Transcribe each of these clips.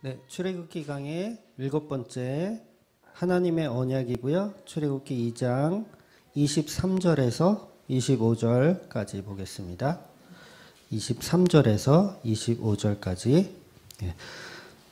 네, 출애굽기 강의 7번째 하나님의 언약이고요. 출애굽기 2장 23절에서 25절까지 보겠습니다. 23절에서 25절까지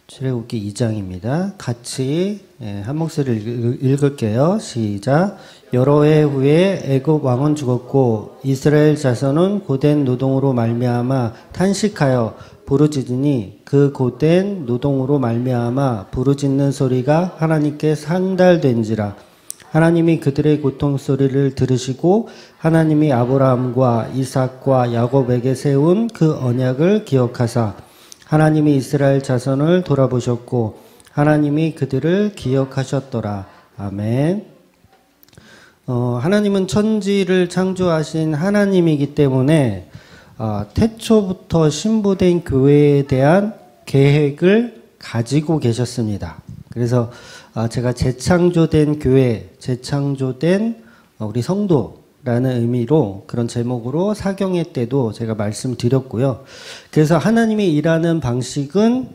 출애굽기 2장입니다. 같이 한 목소리를 읽을게요. 시작. 여러 해 후에 애굽 왕은 죽었고 이스라엘 자손은 고된 노동으로 말미암아 탄식하여 부르짖으니 그 고된 노동으로 말미암아 부르짖는 소리가 하나님께 상달된지라. 하나님이 그들의 고통 소리를 들으시고 하나님이 아브라함과 이삭과 야곱에게 세운 그 언약을 기억하사 하나님이 이스라엘 자손을 돌아보셨고 하나님이 그들을 기억하셨더라. 아멘. 하나님은 천지를 창조하신 하나님이기 때문에 태초부터 신부된 교회에 대한 계획을 가지고 계셨습니다. 그래서 제가 재창조된 교회, 재창조된 우리 성도라는 의미로 그런 제목으로 사경회 때도 제가 말씀드렸고요. 그래서 하나님이 일하는 방식은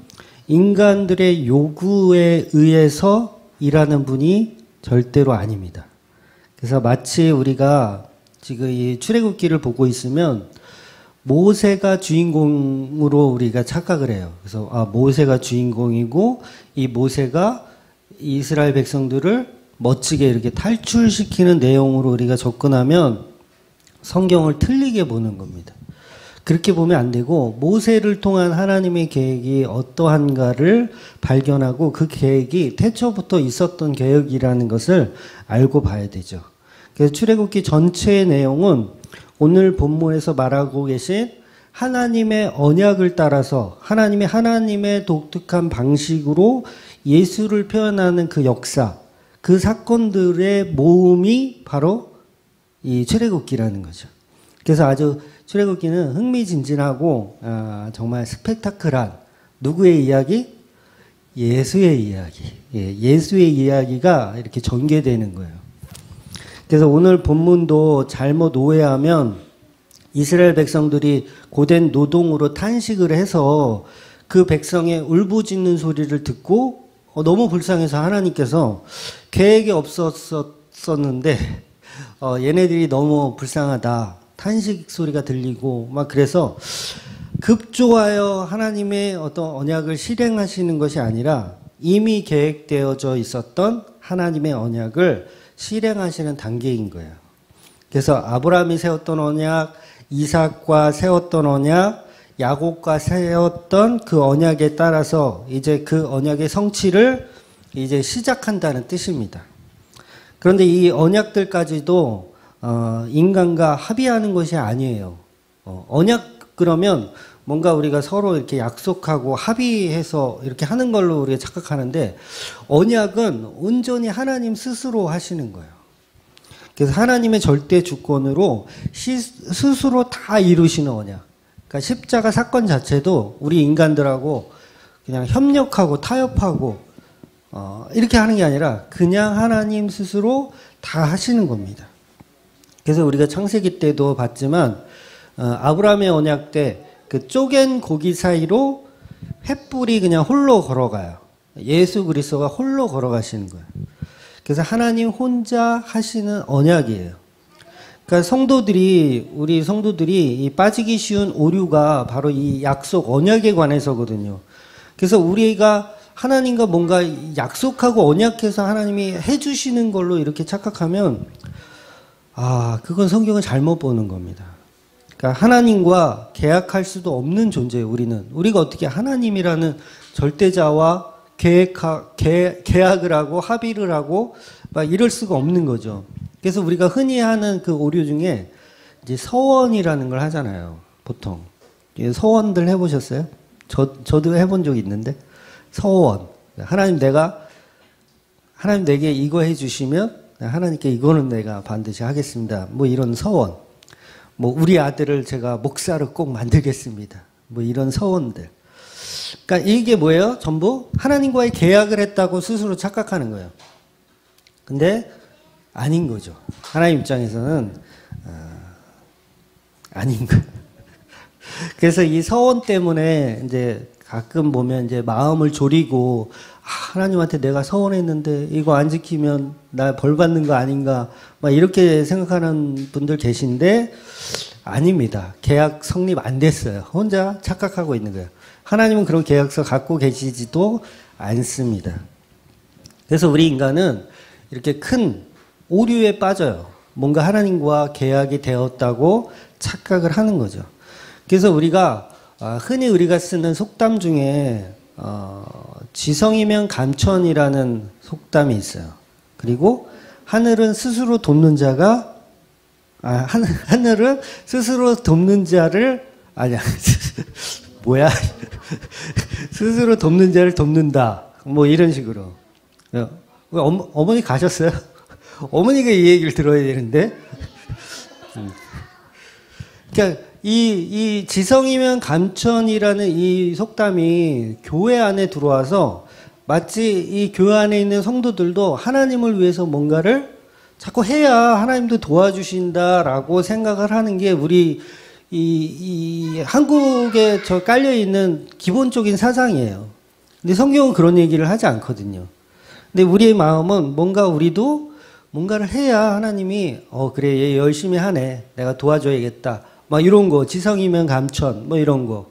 인간들의 요구에 의해서 일하는 분이 절대로 아닙니다. 그래서 마치 우리가 지금 이 출애굽기를 보고 있으면 모세가 주인공으로 우리가 착각을 해요. 그래서 모세가 주인공이고 이 모세가 이스라엘 백성들을 멋지게 이렇게 탈출시키는 내용으로 우리가 접근하면 성경을 틀리게 보는 겁니다. 그렇게 보면 안 되고 모세를 통한 하나님의 계획이 어떠한가를 발견하고 그 계획이 태초부터 있었던 계획이라는 것을 알고 봐야 되죠. 그래서 출애굽기 전체의 내용은 오늘 본문에서 말하고 계신 하나님의 언약을 따라서 하나님의 독특한 방식으로 예수를 표현하는 그 역사, 그 사건들의 모음이 바로 이 출애굽기라는 거죠. 그래서 아주 출애굽기는 흥미진진하고 정말 스펙타클한 누구의 이야기? 예수의 이야기. 예수의 이야기가 이렇게 전개되는 거예요. 그래서 오늘 본문도 잘못 오해하면 이스라엘 백성들이 고된 노동으로 탄식을 해서 그 백성의 울부짖는 소리를 듣고 너무 불쌍해서 하나님께서 계획이 없었었는데 얘네들이 너무 불쌍하다. 탄식 소리가 들리고 막 그래서 급조하여 하나님의 어떤 언약을 실행하시는 것이 아니라 이미 계획되어져 있었던 하나님의 언약을 실행하시는 단계인 거예요. 그래서 아브라함이 세웠던 언약, 이삭과 세웠던 언약, 야곱과 세웠던 그 언약에 따라서 이제 그 언약의 성취를 이제 시작한다는 뜻입니다. 그런데 이 언약들까지도 인간과 합의하는 것이 아니에요. 언약 그러면 뭔가 우리가 서로 이렇게 약속하고 합의해서 이렇게 하는 걸로 우리가 착각하는데 언약은 온전히 하나님 스스로 하시는 거예요. 그래서 하나님의 절대 주권으로 스스로 다 이루시는 언약. 그러니까 십자가 사건 자체도 우리 인간들하고 그냥 협력하고 타협하고 이렇게 하는 게 아니라 그냥 하나님 스스로 다 하시는 겁니다. 그래서 우리가 창세기 때도 봤지만 아브라함의 언약 때 그 쪼갠 고기 사이로 횃불이 그냥 홀로 걸어가요. 예수 그리스도가 홀로 걸어가시는 거예요. 그래서 하나님 혼자 하시는 언약이에요. 그러니까 우리 성도들이 이 빠지기 쉬운 오류가 바로 이 약속 언약에 관해서거든요. 그래서 우리가 하나님과 뭔가 약속하고 언약해서 하나님이 해주시는 걸로 이렇게 착각하면 그건 성경을 잘못 보는 겁니다. 그러니까 하나님과 계약할 수도 없는 존재예요. 우리가 어떻게 하나님이라는 절대자와 계약을 하고 합의를 하고 막 이럴 수가 없는 거죠. 그래서 우리가 흔히 하는 그 오류 중에 이제 서원이라는 걸 하잖아요. 보통 서원들 해보셨어요? 저도 해본 적이 있는데 서원. 하나님 내게 이거 해주시면 하나님께 이거는 내가 반드시 하겠습니다. 뭐 이런 서원. 뭐 우리 아들을 제가 목사로 꼭 만들겠습니다. 뭐 이런 서원들. 그러니까 이게 뭐예요? 전부 하나님과의 계약을 했다고 스스로 착각하는 거예요. 근데 아닌 거죠. 하나님 입장에서는 아닌 거예요. 그래서 이 서원 때문에 이제 가끔 보면 이제 마음을 졸이고 하나님한테 내가 서원했는데 이거 안 지키면 나 벌 받는 거 아닌가 막 이렇게 생각하는 분들 계신데 아닙니다. 계약 성립 안 됐어요. 혼자 착각하고 있는 거예요. 하나님은 그런 계약서 갖고 계시지도 않습니다. 그래서 우리 인간은 이렇게 큰 오류에 빠져요. 뭔가 하나님과 계약이 되었다고 착각을 하는 거죠. 그래서 우리가 흔히 우리가 쓰는 속담 중에 지성이면 감천이라는 속담이 있어요. 그리고 하늘은 스스로 돕는 자가 하늘은 스스로 돕는 자를 아니야 뭐야 스스로 돕는 자를 돕는다 뭐 이런 식으로. 어머니 가셨어요? 어머니가 이 얘기를 들어야 되는데. 그러니까 이 지성이면 감천이라는 이 속담이 교회 안에 들어와서 마치 이 교회 안에 있는 성도들도 하나님을 위해서 뭔가를 자꾸 해야 하나님도 도와주신다라고 생각을 하는 게 우리 이 한국에 저 깔려 있는 기본적인 사상이에요. 근데 성경은 그런 얘기를 하지 않거든요. 근데 우리의 마음은 뭔가 우리도 뭔가를 해야 하나님이 그래 얘 열심히 하네 내가 도와줘야겠다 막 이런 거 지성이면 감천 뭐 이런 거.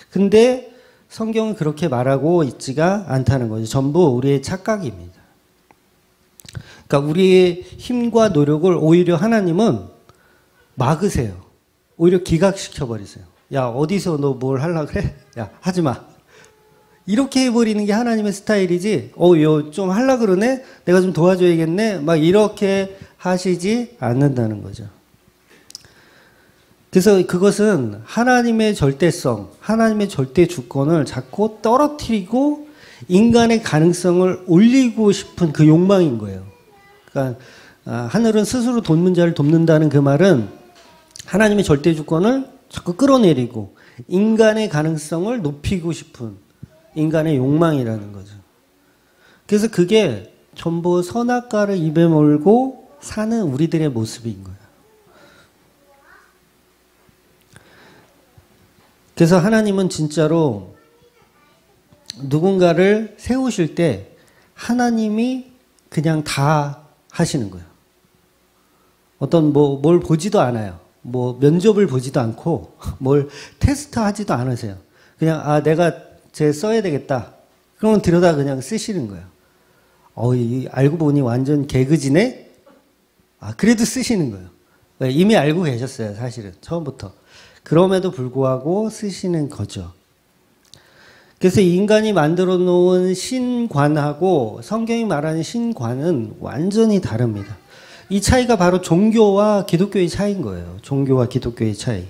근데 성경은 그렇게 말하고 있지가 않다는 거죠. 전부 우리의 착각입니다. 그러니까 우리의 힘과 노력을 오히려 하나님은 막으세요. 오히려 기각시켜 버리세요. 야 어디서 너 뭘 하려고 그래? 야 하지 마. 이렇게 해버리는 게 하나님의 스타일이지, 요 좀 하려고 그러네? 내가 좀 도와줘야겠네? 막 이렇게 하시지 않는다는 거죠. 그래서 그것은 하나님의 절대성, 하나님의 절대 주권을 자꾸 떨어뜨리고 인간의 가능성을 올리고 싶은 그 욕망인 거예요. 그러니까 하늘은 스스로 돕는 자를 돕는다는 그 말은 하나님의 절대 주권을 자꾸 끌어내리고 인간의 가능성을 높이고 싶은 인간의 욕망이라는 거죠. 그래서 그게 전부 선악과를 입에 몰고 사는 우리들의 모습인 거예요. 그래서 하나님은 진짜로 누군가를 세우실 때 하나님이 그냥 다 하시는 거예요. 어떤 뭘 보지도 않아요. 면접을 보지도 않고 뭘 테스트 하지도 않으세요. 그냥 내가 쟤 써야 되겠다. 그러면 들여다 그냥 쓰시는 거예요. 알고 보니 완전 개그지네? 그래도 쓰시는 거예요. 이미 알고 계셨어요, 사실은. 처음부터. 그럼에도 불구하고 쓰시는 거죠. 그래서 인간이 만들어 놓은 신관하고 성경이 말하는 신관은 완전히 다릅니다. 이 차이가 바로 종교와 기독교의 차이인 거예요. 종교와 기독교의 차이.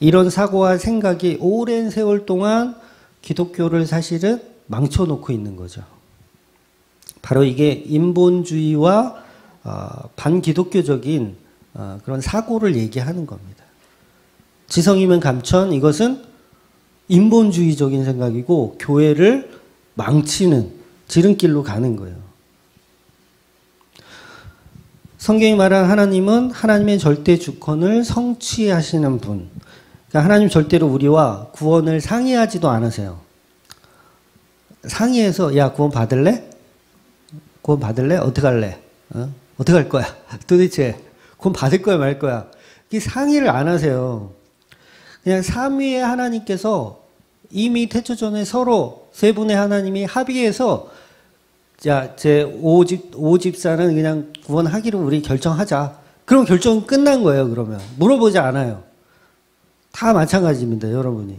이런 사고와 생각이 오랜 세월 동안 기독교를 사실은 망쳐놓고 있는 거죠. 바로 이게 인본주의와 반기독교적인 그런 사고를 얘기하는 겁니다. 지성이면 감천, 이것은 인본주의적인 생각이고 교회를 망치는 지름길로 가는 거예요. 성경이 말하는 하나님은 하나님의 절대 주권을 성취하시는 분. 그러니까 하나님 절대로 우리와 구원을 상의하지도 않으세요. 상의해서 야 구원 받을래? 구원 받을래? 어떻게 할래? 어떻게 할 거야? 도대체 구원 받을 거야 말 거야? 이 상의를 안 하세요. 그냥 삼위의 하나님께서 이미 태초전에 서로 세 분의 하나님이 합의해서 자, 제 오집사는 그냥 구원하기로 우리 결정하자. 그럼 결정은 끝난 거예요, 그러면. 물어보지 않아요. 다 마찬가지입니다, 여러분이.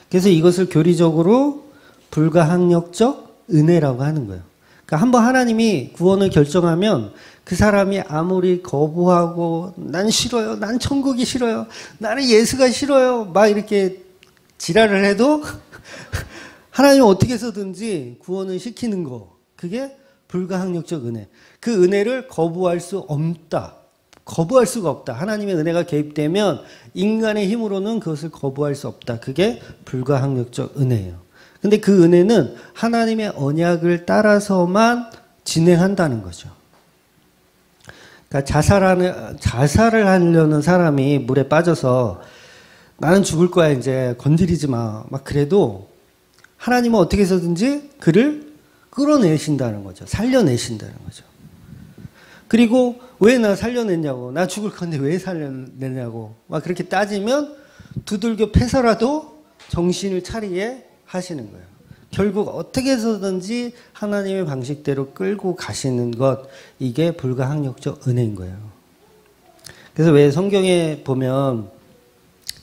그래서 이것을 교리적으로 불가항력적 은혜라고 하는 거예요. 그러니까 한번 하나님이 구원을 결정하면 그 사람이 아무리 거부하고 난 싫어요, 난 천국이 싫어요, 나는 예수가 싫어요, 막 이렇게 지랄을 해도 하나님은 어떻게 해서든지 구원을 시키는 거. 그게 불가항력적 은혜. 그 은혜를 거부할 수 없다. 거부할 수가 없다. 하나님의 은혜가 개입되면 인간의 힘으로는 그것을 거부할 수 없다. 그게 불가항력적 은혜예요. 근데 그 은혜는 하나님의 언약을 따라서만 진행한다는 거죠. 그러니까 자살을 하려는 사람이 물에 빠져서 나는 죽을 거야 이제 건드리지 마. 막 그래도 하나님은 어떻게 해서든지 그를 끌어내신다는 거죠. 살려내신다는 거죠. 그리고 왜 나 살려냈냐고. 나 죽을 건데 왜 살려내냐고. 막 그렇게 따지면 두들겨 패서라도 정신을 차리게 하시는 거예요. 결국 어떻게 해서든지 하나님의 방식대로 끌고 가시는 것, 이게 불가항력적 은혜인 거예요. 그래서 왜 성경에 보면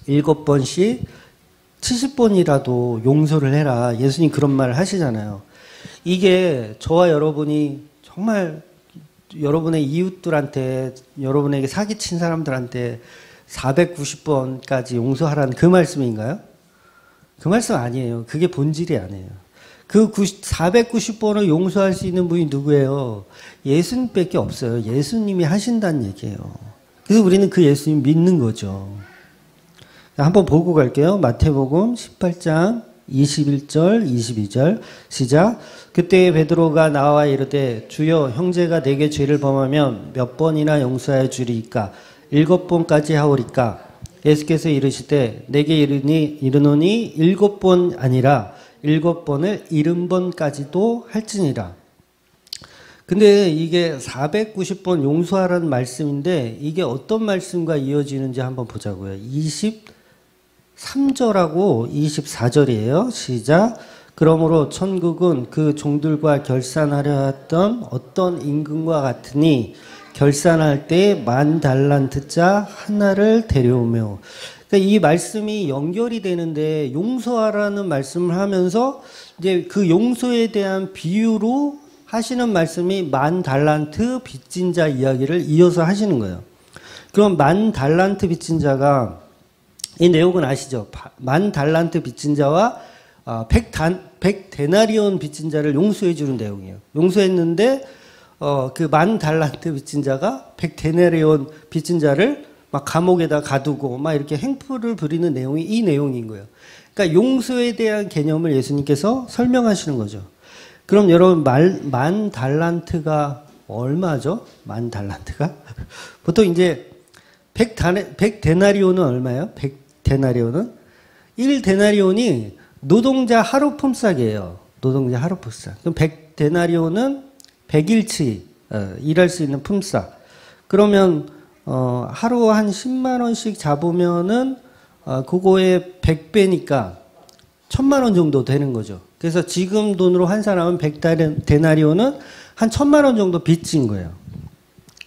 7번씩 70번이라도 용서를 해라. 예수님 그런 말을 하시잖아요. 이게 저와 여러분이 정말 여러분의 이웃들한테, 여러분에게 사기친 사람들한테 490번까지 용서하라는 그 말씀인가요? 그 말씀 아니에요. 그게 본질이 아니에요. 그 490번을 용서할 수 있는 분이 누구예요? 예수님밖에 없어요. 예수님이 하신다는 얘기예요. 그래서 우리는 그 예수님 믿는 거죠. 한번 보고 갈게요. 마태복음 18장 21절, 22절 시작. 그때 베드로가 나와 이르되 주여 형제가 내게 죄를 범하면 몇 번이나 용서하여 주리이까? 7번까지 하오리까? 예수께서 이르시되 내게 이르노니 7번 아니라 7번을 70번까지도 할지니라. 근데 이게 490번 용서하라는 말씀인데 이게 어떤 말씀과 이어지는지 한번 보자고요. 23절하고 24절이에요. 시작. 그러므로 천국은 그 종들과 결산하려 했던 어떤 임금과 같으니 결산할 때 10,000달란트짜 하나를 데려오며. 그러니까 이 말씀이 연결이 되는데 용서하라는 말씀을 하면서 이제 그 용서에 대한 비유로 하시는 말씀이 10,000달란트 빚진 자 이야기를 이어서 하시는 거예요. 그럼 10,000달란트 빚진 자가, 이 내용은 아시죠? 10,000달란트 빚진 자와 100데나리온 빚진 자를 용서해 주는 내용이에요. 용서했는데 그 10,000달란트 빚진 자가 100데나리온 빚진 자를 막 감옥에다 가두고 막 이렇게 행포를 부리는 내용이 이 내용인 거예요. 그러니까 용서에 대한 개념을 예수님께서 설명하시는 거죠. 그럼 여러분 10,000달란트가 얼마죠? 10,000달란트가? 보통 이제 100데나리온은 얼마예요? 100데나리온은? 1데나리온이 노동자 하루 품삯이에요. 노동자 하루 품삯. 그럼 100데나리온은 100일치 일할 수 있는 품삯. 그러면 하루 한 10만 원씩 잡으면은 그거의 100배니까 1,000만 원 정도 되는 거죠. 그래서 지금 돈으로 한 사람은 100데나리온은 한 1,000만 원 정도 빚진 거예요.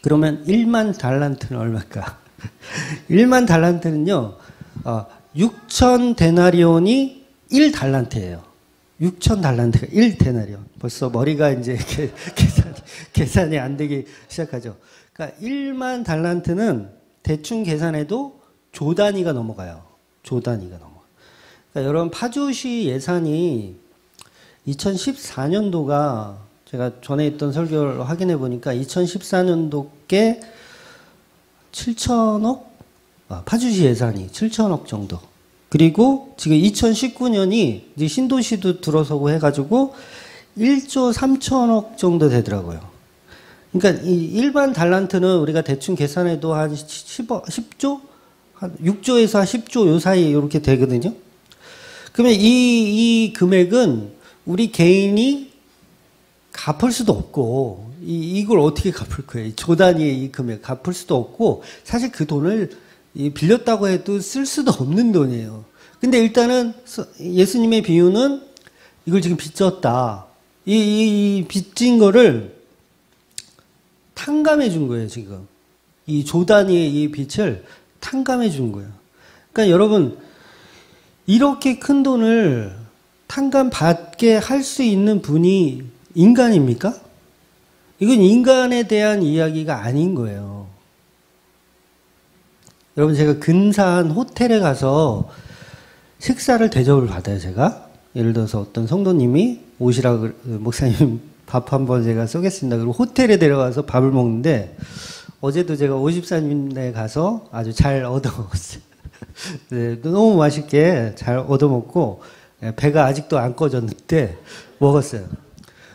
그러면 1만 달란트는 얼마일까? 1만 달란트는요, 6,000데나리온이 1달란트예요. 6,000달란트가 1데나리온. 벌써 머리가 이제 계산이 안 되기 시작하죠. 그러니까 1만 달란트는 대충 계산해도 조 단위가 넘어가요. 조 단위가 넘어가요. 그러니까 여러분 파주시 예산이 2014년도가 제가 전에 있던 설교를 확인해 보니까 2014년도께 7천억? 파주시 예산이 7천억 정도. 그리고 지금 2019년이 이제 신도시도 들어서고 해가지고 1조 3천억 정도 되더라고요. 그러니까 이 일반 달란트는 우리가 대충 계산해도 한 10조? 한 6조에서 한 10조 요 사이 이렇게 되거든요. 그러면 이 금액은 우리 개인이 갚을 수도 없고, 이걸 어떻게 갚을 거예요? 조 단위의 이 금액 갚을 수도 없고, 사실 그 돈을 빌렸다고 해도 쓸 수도 없는 돈이에요. 근데 일단은 예수님의 비유는 이걸 지금 빚졌다. 이 빚진 거를 탕감해 준 거예요, 지금. 이 조 단위의 이 빚을 탕감해 준 거예요. 그러니까 여러분, 이렇게 큰 돈을 탕감받게 할 수 있는 분이 인간입니까? 이건 인간에 대한 이야기가 아닌 거예요. 여러분, 제가 근사한 호텔에 가서 식사를 대접을 받아요, 제가. 예를 들어서 어떤 성도님이 오시라고, 목사님 밥 한번 제가 쏘겠습니다. 그리고 호텔에 데려가서 밥을 먹는데, 어제도 제가 50사님네 가서 아주 잘 얻어먹었어요. 네, 너무 맛있게 잘 얻어먹고, 배가 아직도 안 꺼졌는데, 먹었어요.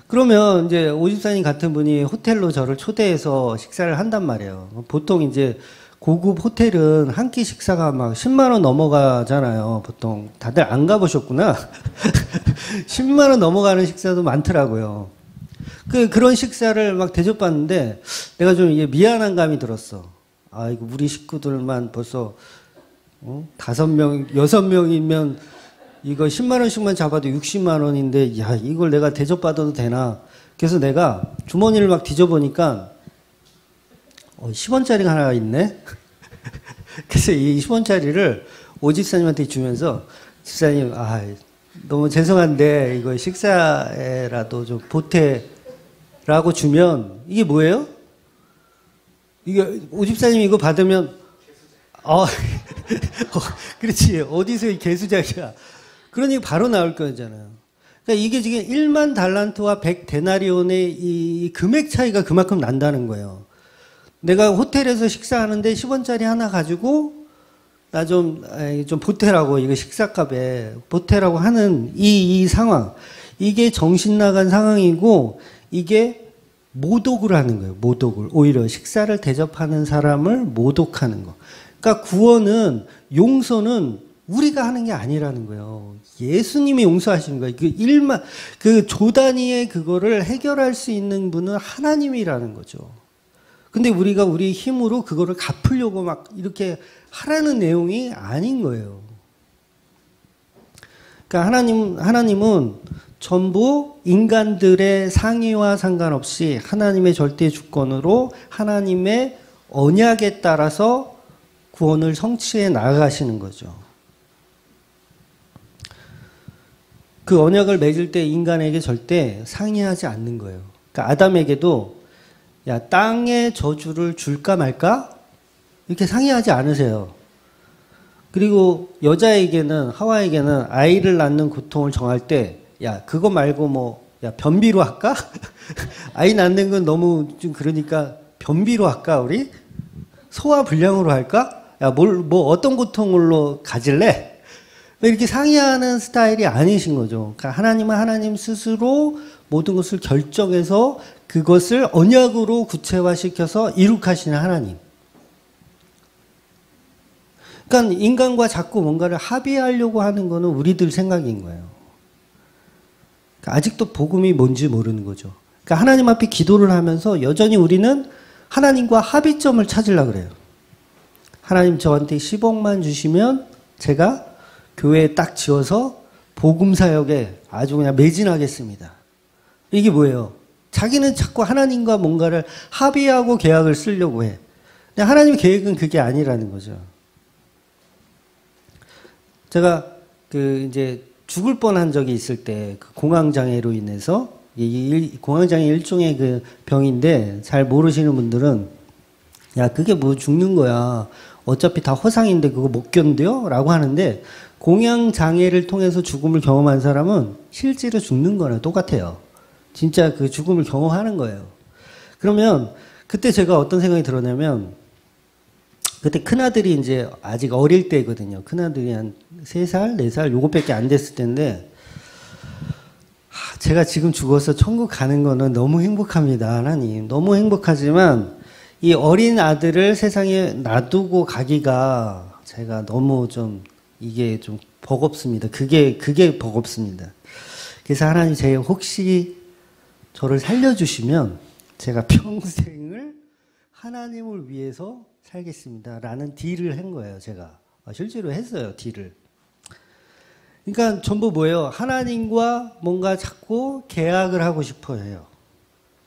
그러면 이제 50사님 같은 분이 호텔로 저를 초대해서 식사를 한단 말이에요. 보통 이제 고급 호텔은 한 끼 식사가 막 10만 원 넘어가잖아요. 보통 다들 안 가보셨구나. 10만 원 넘어가는 식사도 많더라고요. 그런 식사를 막 대접받는데 내가 좀 이게 미안한 감이 들었어. 아, 이거 우리 식구들만 벌써 5명, 6명이면 이거 10만 원씩만 잡아도 60만 원인데 야, 이걸 내가 대접받아도 되나? 그래서 내가 주머니를 막 뒤져보니까 10원짜리가 하나 있네? 그래서 이 10원짜리를 오 집사님한테 주면서 집사님, 너무 죄송한데 이거 식사에라도 좀 보태라고 주면 이게 뭐예요? 이게 오 집사님이 이거 받으면 그렇지. 어디서 이 개수작이야. 그러니 바로 나올 거잖아요. 그러니까 이게 지금 1만 달란트와 100 데나리온의 이 금액 차이가 그만큼 난다는 거예요. 내가 호텔에서 식사하는데 10원짜리 하나 가지고 나 좀 보태라고, 이거 식사값에 보태라고 하는 이 상황. 이게 정신 나간 상황이고 이게 모독을 하는 거예요. 모독을. 오히려 식사를 대접하는 사람을 모독하는 거. 그러니까 구원은, 용서는 우리가 하는 게 아니라는 거예요. 예수님이 용서하시는 거예요. 그 조단위의 그거를 해결할 수 있는 분은 하나님이라는 거죠. 근데 우리가 우리 힘으로 그거를 갚으려고 막 이렇게 하라는 내용이 아닌 거예요. 그러니까 하나님은 전부 인간들의 상의와 상관없이 하나님의 절대 주권으로 하나님의 언약에 따라서 구원을 성취해 나가시는 거죠. 그 언약을 맺을 때 인간에게 절대 상의하지 않는 거예요. 그러니까 아담에게도 야, 땅의 저주를 줄까 말까? 이렇게 상의하지 않으세요. 그리고 여자에게는, 하와에게는 아이를 낳는 고통을 정할 때, 야, 그거 말고 야, 변비로 할까? 아이 낳는 건 너무 좀 그러니까 변비로 할까, 우리? 소화불량으로 할까? 야, 어떤 고통으로 가질래? 이렇게 상의하는 스타일이 아니신 거죠. 그러니까 하나님은 하나님 스스로 모든 것을 결정해서 그것을 언약으로 구체화시켜서 이룩하시는 하나님. 그러니까 인간과 자꾸 뭔가를 합의하려고 하는 거는 우리들 생각인 거예요. 그러니까 아직도 복음이 뭔지 모르는 거죠. 그러니까 하나님 앞에 기도를 하면서 여전히 우리는 하나님과 합의점을 찾으려고 그래요. 하나님 저한테 10억만 주시면 제가 교회에 딱 지어서 복음 사역에 아주 그냥 매진하겠습니다. 이게 뭐예요? 자기는 자꾸 하나님과 뭔가를 합의하고 계약을 쓰려고 해. 근데 하나님의 계획은 그게 아니라는 거죠. 제가 이제 죽을 뻔한 적이 있을 때 그 공황장애로 인해서 공황장애 일종의 그 병인데 잘 모르시는 분들은 야, 그게 뭐 죽는 거야. 어차피 다 허상인데 그거 못 견뎌? 라고 하는데 공황장애를 통해서 죽음을 경험한 사람은 실제로 죽는 거랑 똑같아요. 진짜 그 죽음을 경험하는 거예요. 그러면 그때 제가 어떤 생각이 들었냐면 그때 큰아들이 이제 아직 어릴 때거든요. 큰아들이 한 3살, 4살 요것밖에 안 됐을 때인데 제가 지금 죽어서 천국 가는 거는 너무 행복합니다. 하나님. 너무 행복하지만 이 어린 아들을 세상에 놔두고 가기가 제가 너무 이게 좀 버겁습니다. 그게 버겁습니다. 그래서 하나님 제가 혹시 저를 살려주시면 제가 평생을 하나님을 위해서 살겠습니다. 라는 딜을 한 거예요, 제가. 실제로 했어요, 딜을. 그러니까 전부 뭐예요? 하나님과 뭔가 자꾸 계약을 하고 싶어 해요.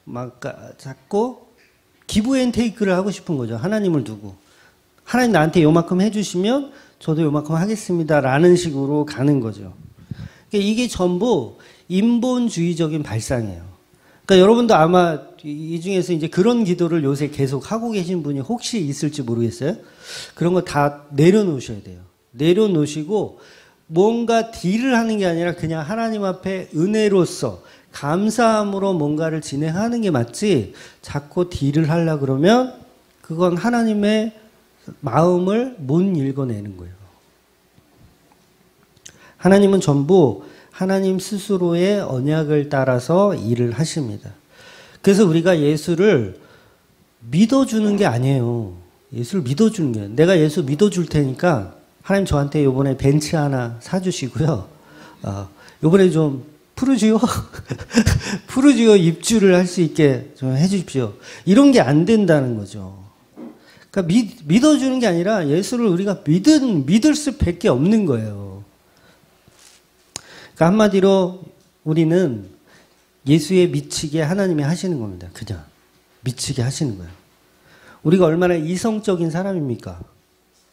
막 자꾸 기브 앤 테이크를 하고 싶은 거죠. 하나님을 두고. 하나님 나한테 요만큼 해주시면 저도 요만큼 하겠습니다. 라는 식으로 가는 거죠. 그러니까 이게 전부 인본주의적인 발상이에요. 그러니까 여러분도 아마 이 중에서 이제 그런 기도를 요새 계속 하고 계신 분이 혹시 있을지 모르겠어요. 그런 거 다 내려놓으셔야 돼요. 내려놓으시고 뭔가 딜을 하는 게 아니라 그냥 하나님 앞에 은혜로서 감사함으로 뭔가를 진행하는 게 맞지 자꾸 딜을 하려고 그러면 그건 하나님의 마음을 못 읽어내는 거예요. 하나님은 전부 하나님 스스로의 언약을 따라서 일을 하십니다. 그래서 우리가 예수를 믿어주는 게 아니에요. 예수를 믿어주는 거예요. 내가 예수 믿어줄 테니까 하나님 저한테 요번에 벤츠 하나 사주시고요. 요번에 좀 푸르지오 푸르지오 입주를 할 수 있게 좀 해주십시오. 이런 게 안 된다는 거죠. 그러니까 믿어주는 게 아니라 예수를 우리가 믿을 수밖에 없는 거예요. 그러니까 한마디로 우리는 예수에 미치게 하나님이 하시는 겁니다. 그냥 미치게 하시는 거예요. 우리가 얼마나 이성적인 사람입니까?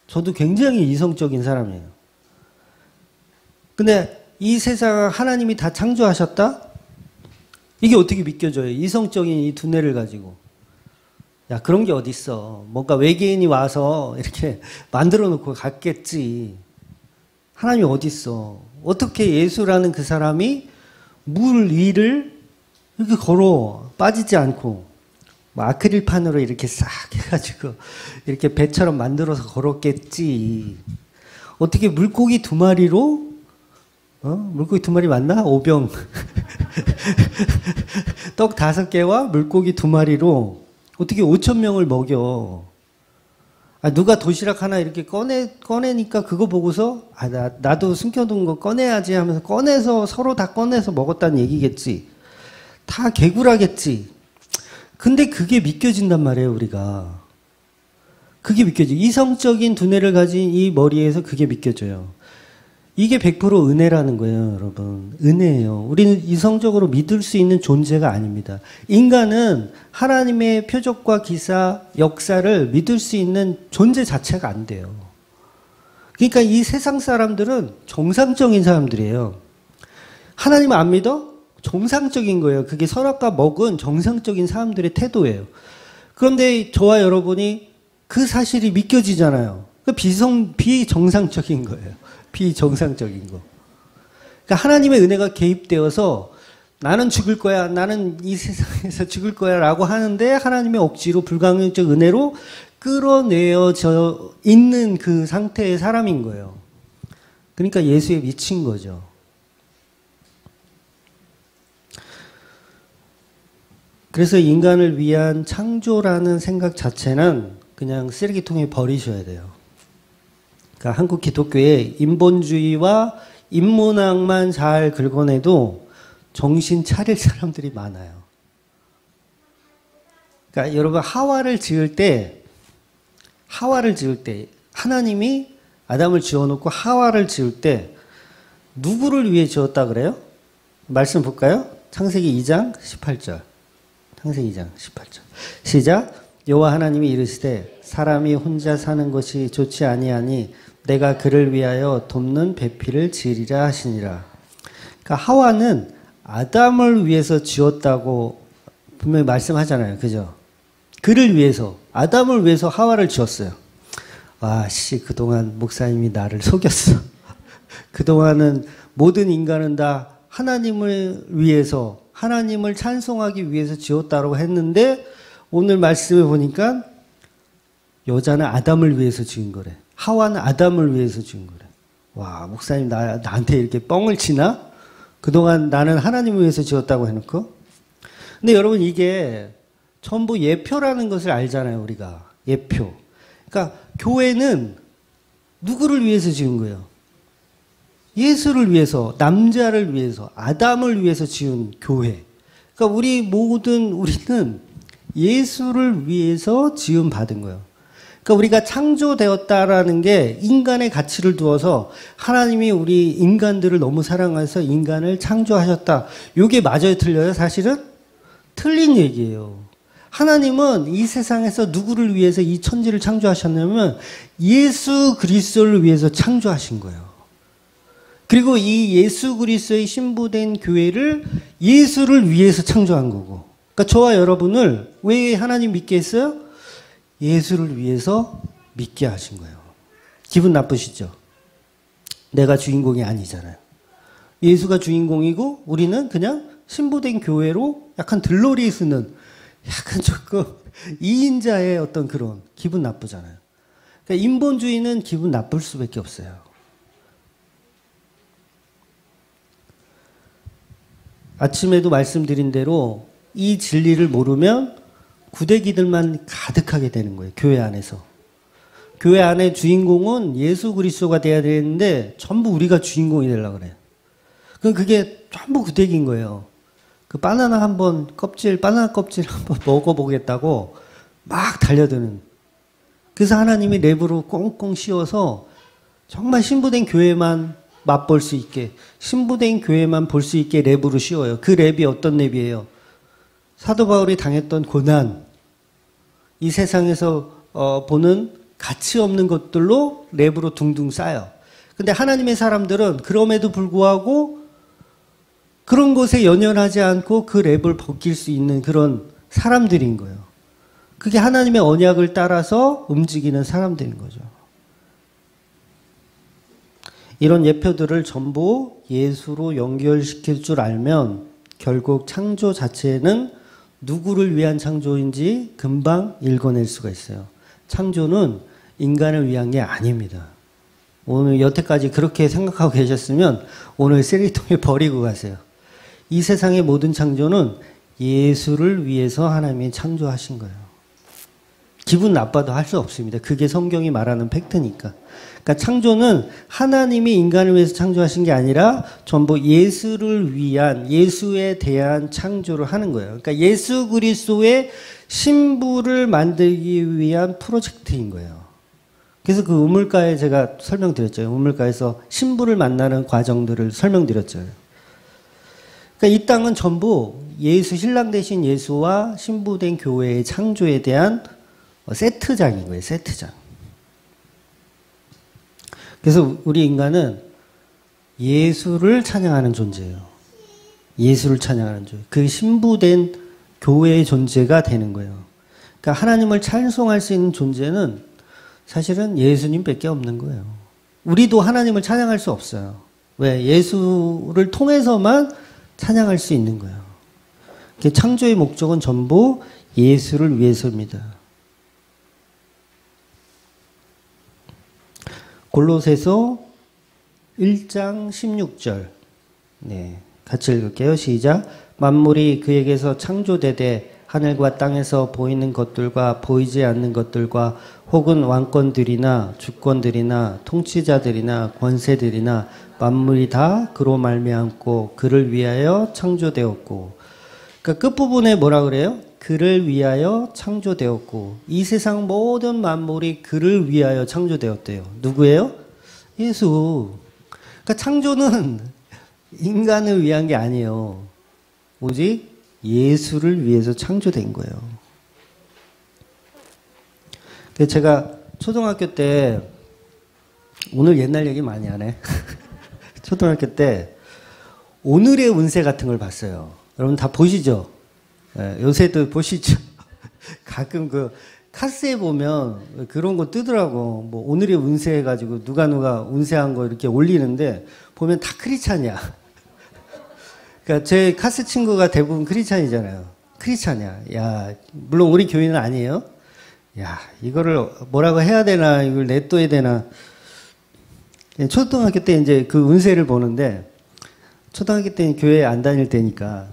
저도 굉장히 이성적인 사람이에요. 근데 이 세상을 하나님이 다 창조하셨다? 이게 어떻게 믿겨져요? 이성적인 이 두뇌를 가지고. 야, 그런 게 어딨어. 뭔가 외계인이 와서 이렇게 만들어 놓고 갔겠지. 하나님이 어딨어. 어떻게 예수라는 그 사람이 물 위를 이렇게 걸어 빠지지 않고 뭐 아크릴판으로 이렇게 싹 해가지고 이렇게 배처럼 만들어서 걸었겠지. 어떻게 물고기 2마리로 물고기 2마리 맞나? 오병 떡 5개와 물고기 2마리로 어떻게 5,000명을 먹여. 누가 도시락 하나 이렇게 꺼내니까 그거 보고서 나도 숨겨둔 거 꺼내야지 하면서 꺼내서 서로 다 꺼내서 먹었다는 얘기겠지. 다 개구라겠지. 근데 그게 믿겨진단 말이에요, 우리가. 그게 믿겨져. 이성적인 두뇌를 가진 이 머리에서 그게 믿겨져요. 이게 100% 은혜라는 거예요, 여러분. 은혜예요. 우리는 이성적으로 믿을 수 있는 존재가 아닙니다. 인간은 하나님의 표적과 기사, 역사를 믿을 수 있는 존재 자체가 안 돼요. 그러니까 이 세상 사람들은 정상적인 사람들이에요. 하나님 안 믿어? 정상적인 거예요. 그게 선악과 먹은 정상적인 사람들의 태도예요. 그런데 저와 여러분이 그 사실이 믿겨지잖아요. 그 비정상적인 거예요. 비정상적인 거. 그러니까 하나님의 은혜가 개입되어서 나는 죽을 거야, 나는 이 세상에서 죽을 거야 라고 하는데 하나님의 억지로 불가항력적 은혜로 끌어내어져 있는 그 상태의 사람인 거예요. 그러니까 예수에 미친 거죠. 그래서 인간을 위한 창조라는 생각 자체는 그냥 쓰레기통에 버리셔야 돼요. 그러니까 한국 기독교에 인본주의와 인문학만 잘 긁어내도 정신 차릴 사람들이 많아요. 그러니까 여러분 하와를 지을 때 하나님이 아담을 지어놓고 하와를 지을 때 누구를 위해 지었다 그래요? 말씀 볼까요? 창세기 2장 18절. 창세기 2장 18절. 시작. 여호와 하나님이 이르시되 사람이 혼자 사는 것이 좋지 아니하니 내가 그를 위하여 돕는 배필을 지으리라 하시니라. 그러니까 하와는 아담을 위해서 지었다고 분명히 말씀하잖아요. 그죠? 그를 위해서, 아담을 위해서 하와를 지었어요. 그동안 목사님이 나를 속였어. 그동안은 모든 인간은 다 하나님을 위해서, 하나님을 찬송하기 위해서 지었다고 했는데 오늘 말씀을 보니까 여자는 아담을 위해서 지은 거래. 하와는 아담을 위해서 지은 거래. 와, 목사님 나한테 이렇게 뻥을 치나? 그동안 나는 하나님을 위해서 지었다고 해놓고. 근데 여러분 이게 전부 예표라는 것을 알잖아요, 우리가. 예표. 그러니까 교회는 누구를 위해서 지은 거예요? 예수를 위해서, 남자를 위해서, 아담을 위해서 지은 교회. 그러니까 우리는 예수를 위해서 지음 받은 거예요. 그러니까 우리가 창조되었다라는 게 인간의 가치를 두어서 하나님이 우리 인간들을 너무 사랑해서 인간을 창조하셨다. 이게 맞아요, 틀려요? 사실은 틀린 얘기예요. 하나님은 이 세상에서 누구를 위해서 이 천지를 창조하셨냐면 예수 그리스도를 위해서 창조하신 거예요. 그리고 이 예수 그리스도의 신부된 교회를 예수를 위해서 창조한 거고. 그러니까 저와 여러분을 왜 하나님 믿게 했어요? 예수를 위해서 믿게 하신 거예요. 기분 나쁘시죠? 내가 주인공이 아니잖아요. 예수가 주인공이고 우리는 그냥 신부된 교회로 약간 들러리 쓰는 약간 조금 이인자의 어떤 그런 기분 나쁘잖아요. 그러니까 인본주의는 기분 나쁠 수밖에 없어요. 아침에도 말씀드린 대로 이 진리를 모르면 구데기들만 가득하게 되는 거예요. 교회 안에서. 교회 안에 주인공은 예수 그리스도가 돼야 되는데 전부 우리가 주인공이 되려고 그래요. 그럼 그게 전부 구대기인 거예요. 그 바나나 바나나 껍질 한번 먹어보겠다고 막 달려드는. 그래서 하나님이 랩으로 꽁꽁 씌워서 정말 신부된 교회만 맛볼 수 있게, 신부된 교회만 볼 수 있게 랩으로 씌워요. 그 랩이 어떤 랩이에요? 사도 바울이 당했던 고난, 이 세상에서 보는 가치 없는 것들로 랩으로 둥둥 쌓여. 근데 하나님의 사람들은 그럼에도 불구하고 그런 것에 연연하지 않고 그 랩을 벗길 수 있는 그런 사람들인 거예요. 그게 하나님의 언약을 따라서 움직이는 사람들인 거죠. 이런 예표들을 전부 예수로 연결시킬 줄 알면 결국 창조 자체는 누구를 위한 창조인지 금방 읽어낼 수가 있어요. 창조는 인간을 위한 게 아닙니다. 오늘 여태까지 그렇게 생각하고 계셨으면 오늘 쓰레기통에 버리고 가세요. 이 세상의 모든 창조는 예수를 위해서 하나님이 창조하신 거예요. 기분 나빠도 할 수 없습니다. 그게 성경이 말하는 팩트니까. 그러니까 창조는 하나님이 인간을 위해서 창조하신 게 아니라 전부 예수를 위한, 예수에 대한 창조를 하는 거예요. 그러니까 예수 그리스도의 신부를 만들기 위한 프로젝트인 거예요. 그래서 그 우물가에 제가 설명드렸죠. 우물가에서 신부를 만나는 과정들을 설명드렸죠. 그러니까 이 땅은 전부 예수, 신랑 되신 예수와 신부된 교회의 창조에 대한 세트장인 거예요. 세트장. 그래서 우리 인간은 예수를 찬양하는 존재예요. 예수를 찬양하는 존재. 그 신부된 교회의 존재가 되는 거예요. 그러니까 하나님을 찬송할 수 있는 존재는 사실은 예수님밖에 없는 거예요. 우리도 하나님을 찬양할 수 없어요. 왜? 예수를 통해서만 찬양할 수 있는 거예요. 창조의 목적은 전부 예수를 위해서입니다. 골로새서 1장 16절. 네, 같이 읽을게요. 시작. 만물이 그에게서 창조되되 하늘과 땅에서 보이는 것들과 보이지 않는 것들과 혹은 왕권들이나 주권들이나 통치자들이나 권세들이나 만물이 다 그로 말미암고 그를 위하여 창조되었고. 그러니까 끝부분에 뭐라 그래요? 그를 위하여 창조되었고. 이 세상 모든 만물이 그를 위하여 창조되었대요. 누구예요? 예수. 그러니까 창조는 인간을 위한 게 아니에요. 오직 예수를 위해서 창조된 거예요. 그래서 제가 초등학교 때, 오늘 옛날 얘기 많이 하네. 초등학교 때 오늘의 운세 같은 걸 봤어요. 여러분 다 보시죠? 예, 요새도 보시죠? 가끔 그 카스에 보면 그런 거 뜨더라고. 뭐 오늘의 운세 해가지고 누가 운세한 거 이렇게 올리는데 보면 다 크리스찬이야. 그러니까 제 카스 친구가 대부분 크리스찬이잖아요. 크리스찬이야. 야, 물론 우리 교회는 아니에요. 야, 이거를 뭐라고 해야 되나, 이걸 냅둬야 되나. 초등학교 때 이제 그 운세를 보는데, 초등학교 때는 교회 안 다닐 때니까,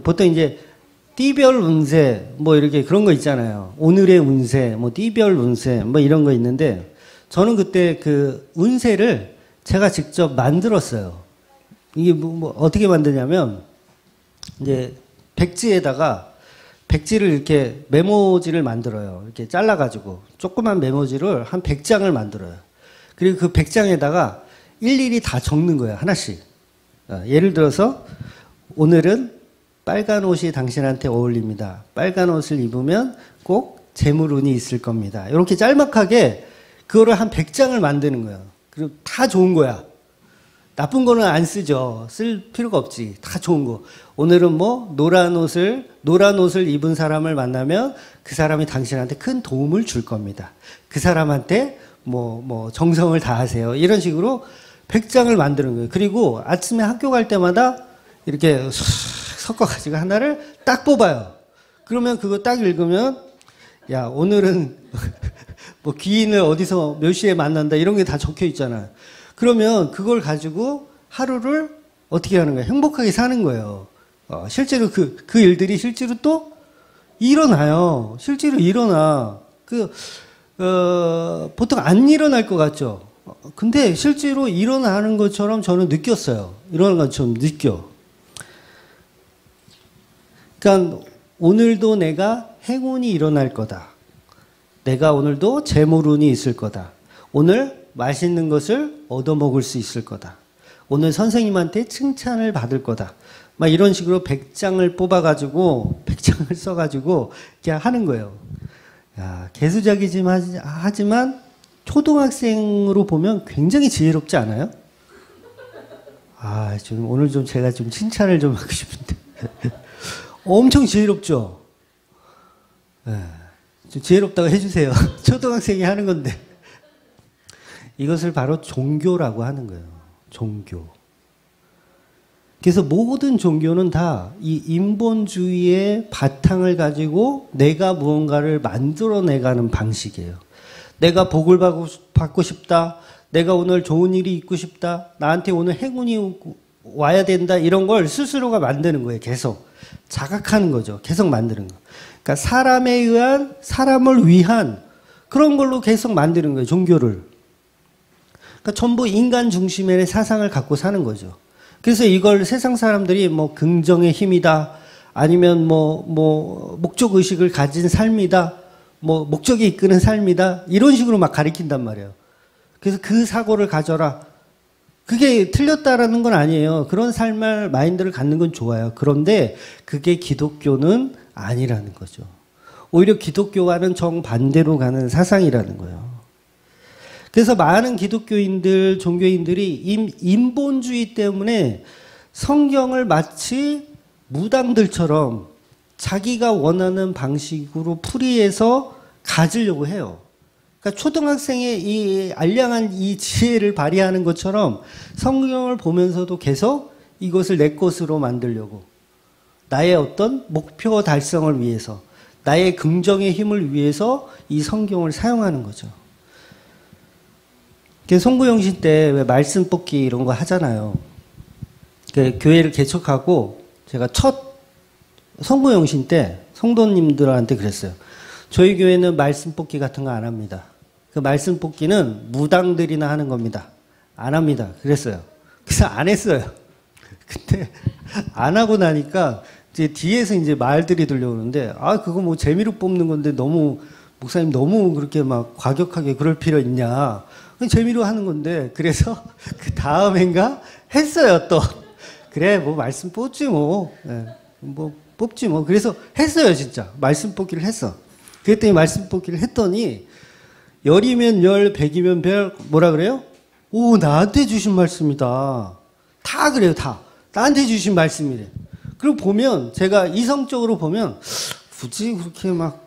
보통 이제 띠별 운세, 뭐 이렇게 그런 거 있잖아요. 오늘의 운세, 뭐 띠별 운세, 뭐 이런 거 있는데, 저는 그때 그 운세를 제가 직접 만들었어요. 이게 뭐 어떻게 만드냐면, 이제 백지를 이렇게 메모지를 만들어요. 이렇게 잘라가지고 조그만 메모지를 한 100장을 만들어요. 그리고 그 100장에다가 일일이 다 적는 거예요. 하나씩. 예를 들어서 오늘은 빨간 옷이 당신한테 어울립니다. 빨간 옷을 입으면 꼭 재물운이 있을 겁니다. 이렇게 짤막하게 그거를 한 100장을 만드는 거예요. 그리고 다 좋은 거야. 나쁜 거는 안 쓰죠. 쓸 필요가 없지. 다 좋은 거. 오늘은 뭐 노란 옷을 입은 사람을 만나면 그 사람이 당신한테 큰 도움을 줄 겁니다. 그 사람한테 뭐 정성을 다하세요. 이런 식으로 100장을 만드는 거예요. 그리고 아침에 학교 갈 때마다 이렇게 섞어가지고 하나를 딱 뽑아요. 그러면 그거 딱 읽으면 야, 오늘은 뭐 귀인을 어디서 몇 시에 만난다 이런 게 다 적혀 있잖아요. 그러면 그걸 가지고 하루를 어떻게 하는 거예요? 행복하게 사는 거예요. 실제로 그 일들이 실제로 또 일어나요. 실제로 일어나. 보통 안 일어날 것 같죠? 근데 실제로 일어나는 것처럼 저는 느꼈어요. 일어나는 것처럼 느껴. 그러니까 오늘도 내가 행운이 일어날 거다. 내가 오늘도 재물운이 있을 거다. 오늘 맛있는 것을 얻어먹을 수 있을 거다. 오늘 선생님한테 칭찬을 받을 거다. 막 이런 식으로 100장을 뽑아가지고 100장을 써가지고 그냥 하는 거예요. 야, 개수작이지만 하지만 초등학생으로 보면 굉장히 지혜롭지 않아요? 아, 좀 오늘 좀 제가 좀 칭찬을 좀 하고 싶은데 엄청 지혜롭죠. 네, 좀 지혜롭다고 해주세요. 초등학생이 하는 건데 이것을 바로 종교라고 하는 거예요. 종교. 그래서 모든 종교는 다 이 인본주의의 바탕을 가지고 내가 무언가를 만들어내가는 방식이에요. 내가 복을 받고 싶다. 내가 오늘 좋은 일이 있고 싶다. 나한테 오늘 행운이 와야 된다. 이런 걸 스스로가 만드는 거예요. 계속. 자각하는 거죠. 계속 만드는 거. 그러니까 사람에 의한, 사람을 위한 그런 걸로 계속 만드는 거예요. 종교를. 그러니까 전부 인간 중심의 사상을 갖고 사는 거죠. 그래서 이걸 세상 사람들이 뭐 긍정의 힘이다. 아니면 뭐 목적의식을 가진 삶이다. 뭐 목적이 이끄는 삶이다. 이런 식으로 막 가리킨단 말이에요. 그래서 그 사고를 가져라. 그게 틀렸다라는 건 아니에요. 그런 삶을 마인드를 갖는 건 좋아요. 그런데 그게 기독교는 아니라는 거죠. 오히려 기독교와는 정반대로 가는 사상이라는 거예요. 그래서 많은 기독교인들, 종교인들이 인본주의 때문에 성경을 마치 무당들처럼 자기가 원하는 방식으로 풀이해서 가지려고 해요. 그러니까 초등학생의 이 알량한 이 지혜를 발휘하는 것처럼 성경을 보면서도 계속 이것을 내 것으로 만들려고 나의 어떤 목표 달성을 위해서 나의 긍정의 힘을 위해서 이 성경을 사용하는 거죠. 송구영신 때 왜 말씀 뽑기 이런 거 하잖아요. 교회를 개척하고 제가 첫 송구영신 때 성도님들한테 그랬어요. 저희 교회는 말씀 뽑기 같은 거 안 합니다. 그 말씀 뽑기는 무당들이나 하는 겁니다. 안 합니다. 그랬어요. 그래서 안 했어요. 근데 안 하고 나니까 이제 뒤에서 이제 말들이 들려오는데 아 그거 뭐 재미로 뽑는 건데 너무 목사님 너무 그렇게 막 과격하게 그럴 필요 있냐. 재미로 하는 건데 그래서 그 다음엔가 했어요 또. 그래 뭐 말씀 뽑지 뭐. 네, 뭐 뽑지 뭐. 그래서 했어요 진짜. 말씀 뽑기를 했어. 그랬더니 말씀 뽑기를 했더니 열이면 열, 백이면 백 뭐라 그래요? 오 나한테 주신 말씀이다. 다 그래요 다. 나한테 주신 말씀이래. 그리고 보면 제가 이성적으로 보면 굳이 그렇게 막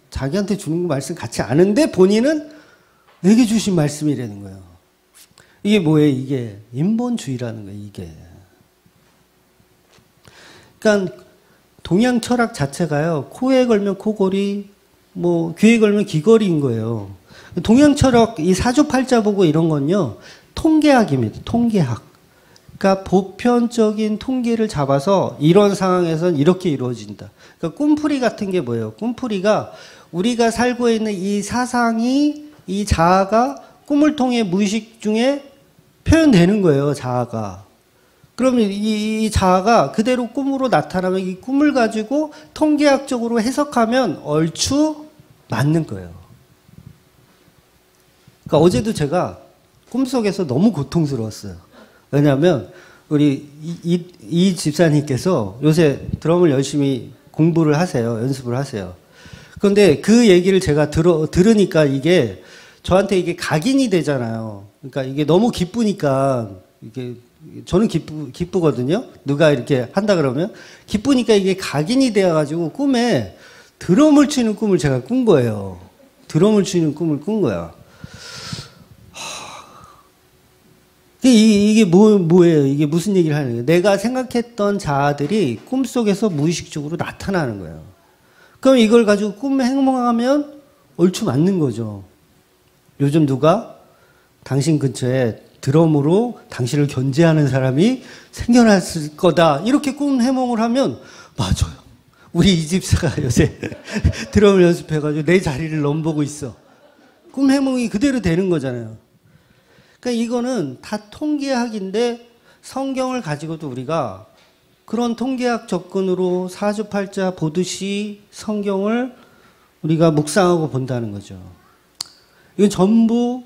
자기한테 주는 말씀 같지 않은데 본인은 내게 주신 말씀이라는 거예요. 이게 뭐예요? 이게 인본주의라는 거예요. 이게. 그러니까 동양 철학 자체가요. 코에 걸면 코골이, 뭐 귀에 걸면 귀걸이인 거예요. 동양 철학 이 사주팔자 보고 이런 건요. 통계학입니다. 통계학. 그러니까 보편적인 통계를 잡아서 이런 상황에서는 이렇게 이루어진다. 그러니까 꿈풀이 같은 게 뭐예요? 꿈풀이가 우리가 살고 있는 이 사상이 이 자아가 꿈을 통해 무의식 중에 표현되는 거예요. 자아가. 그러면 이 자아가 그대로 꿈으로 나타나면 이 꿈을 가지고 통계학적으로 해석하면 얼추 맞는 거예요. 그러니까 어제도 제가 꿈속에서 너무 고통스러웠어요. 왜냐하면 우리 이 집사님께서 요새 드럼을 열심히 공부를 하세요. 연습을 하세요. 그런데 그 얘기를 제가 들으니까 이게 저한테 이게 각인이 되잖아요. 그러니까 이게 너무 기쁘니까 이게 저는 기쁘거든요. 누가 이렇게 한다 그러면 기쁘니까 이게 각인이 되어가지고 꿈에 드럼을 치는 꿈을 제가 꾼 거예요. 드럼을 치는 꿈을 꾼 거야. 이게 뭐예요? 이게 무슨 얘기를 하는 거예요? 내가 생각했던 자아들이 꿈속에서 무의식적으로 나타나는 거예요. 그럼 이걸 가지고 꿈에 행동하면 얼추 맞는 거죠. 요즘 누가 당신 근처에 드럼으로 당신을 견제하는 사람이 생겨났을 거다. 이렇게 꿈 해몽을 하면 맞아요. 우리 이 집사가 요새 드럼을 연습해가지고 내 자리를 넘보고 있어. 꿈 해몽이 그대로 되는 거잖아요. 그러니까 이거는 다 통계학인데 성경을 가지고도 우리가 그런 통계학 접근으로 사주팔자 보듯이 성경을 우리가 묵상하고 본다는 거죠. 이건 전부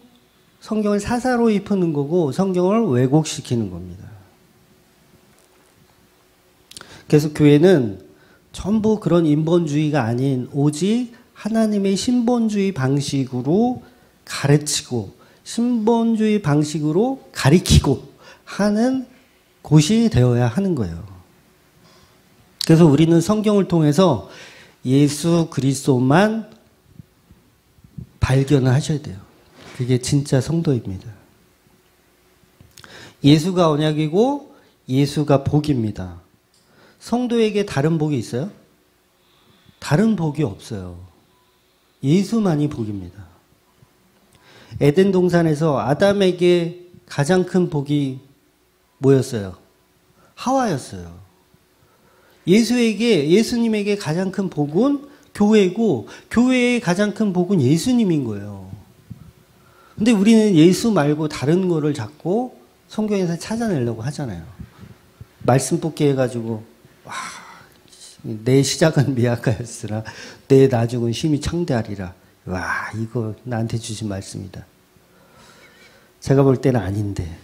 성경을 사사로이 푸는 거고 성경을 왜곡시키는 겁니다. 그래서 교회는 전부 그런 인본주의가 아닌 오직 하나님의 신본주의 방식으로 가르치고 신본주의 방식으로 가리키고 하는 곳이 되어야 하는 거예요. 그래서 우리는 성경을 통해서 예수 그리스도만 발견을 하셔야 돼요. 그게 진짜 성도입니다. 예수가 언약이고 예수가 복입니다. 성도에게 다른 복이 있어요? 다른 복이 없어요. 예수만이 복입니다. 에덴 동산에서 아담에게 가장 큰 복이 뭐였어요? 하와였어요. 예수님에게 가장 큰 복은 교회고 교회의 가장 큰 복은 예수님인 거예요. 근데 우리는 예수 말고 다른 거를 자꾸 성경에서 찾아내려고 하잖아요. 말씀 뽑기 해가지고 와, 내 시작은 미약하였으나 내 나중은 심히 창대하리라. 와, 이거 나한테 주신 말씀이다. 제가 볼 때는 아닌데.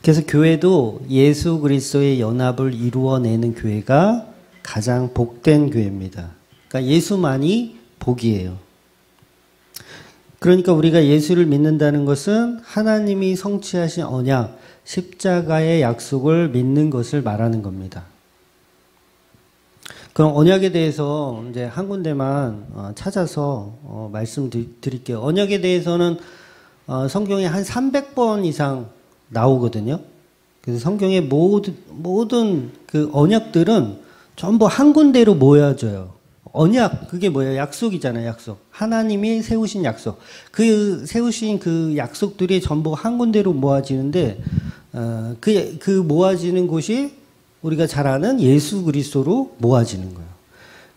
그래서 교회도 예수 그리스도의 연합을 이루어내는 교회가 가장 복된 교회입니다. 그러니까 예수만이 복이에요. 그러니까 우리가 예수를 믿는다는 것은 하나님이 성취하신 언약, 십자가의 약속을 믿는 것을 말하는 겁니다. 그럼 언약에 대해서 이제 한 군데만 찾아서 말씀드릴게요. 언약에 대해서는 성경에 한 300번 이상 나오거든요. 그래서 성경의 모든 그 언약들은 전부 한 군데로 모여져요. 언약, 그게 뭐예요? 약속이잖아요, 약속. 하나님이 세우신 약속. 세우신 그 약속들이 전부 한 군데로 모아지는데, 그 모아지는 곳이 우리가 잘 아는 예수 그리스도로 모아지는 거예요.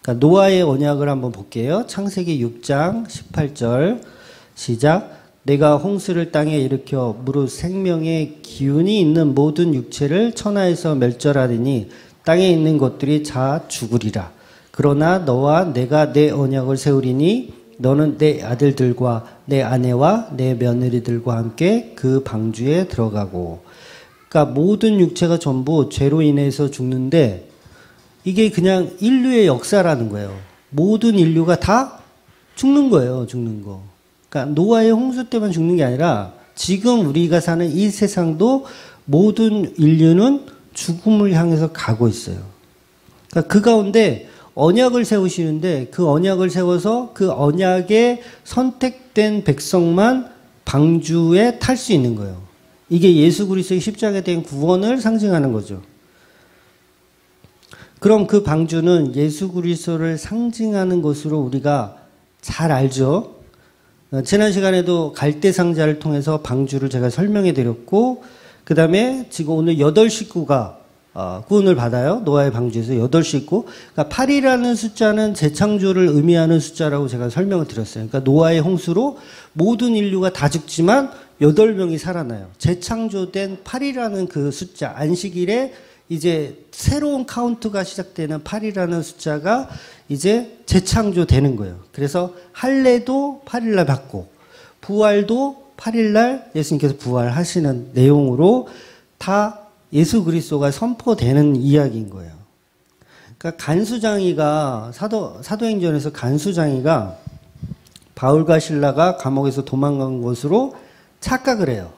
그러니까 노아의 언약을 한번 볼게요. 창세기 6장 18절 시작. 내가 홍수를 땅에 일으켜 무릇 생명의 기운이 있는 모든 육체를 천하에서 멸절하리니 땅에 있는 것들이 다 죽으리라. 그러나 너와 내가 내 언약을 세우리니 너는 내 아들들과 내 아내와 내 며느리들과 함께 그 방주에 들어가고. 그러니까 모든 육체가 전부 죄로 인해서 죽는데 이게 그냥 인류의 역사라는 거예요. 모든 인류가 다 죽는 거예요. 죽는 거. 그러니까 노아의 홍수 때만 죽는 게 아니라 지금 우리가 사는 이 세상도 모든 인류는 죽음을 향해서 가고 있어요. 그러니까 그 가운데 언약을 세우시는데 그 언약을 세워서 그 언약에 선택된 백성만 방주에 탈 수 있는 거예요. 이게 예수 그리스도의 십자가에 대한 구원을 상징하는 거죠. 그럼 그 방주는 예수 그리스도를 상징하는 것으로 우리가 잘 알죠. 지난 시간에도 갈대 상자를 통해서 방주를 제가 설명해 드렸고, 그 다음에 지금 오늘 8식구가 구원을 받아요. 노아의 방주에서 8식구. 그러니까 8이라는 숫자는 재창조를 의미하는 숫자라고 제가 설명을 드렸어요. 그러니까 노아의 홍수로 모든 인류가 다 죽지만 8명이 살아나요. 재창조된 8이라는 그 숫자, 안식일에 이제 새로운 카운트가 시작되는 8이라는 숫자가 이제 재창조되는 거예요. 그래서 할례도 8일날 받고 부활도 8일날 예수님께서 부활하시는 내용으로 다 예수 그리스도가 선포되는 이야기인 거예요. 그러니까 간수장이가 사도행전에서 간수장이가 바울과 실라가 감옥에서 도망간 것으로 착각을 해요.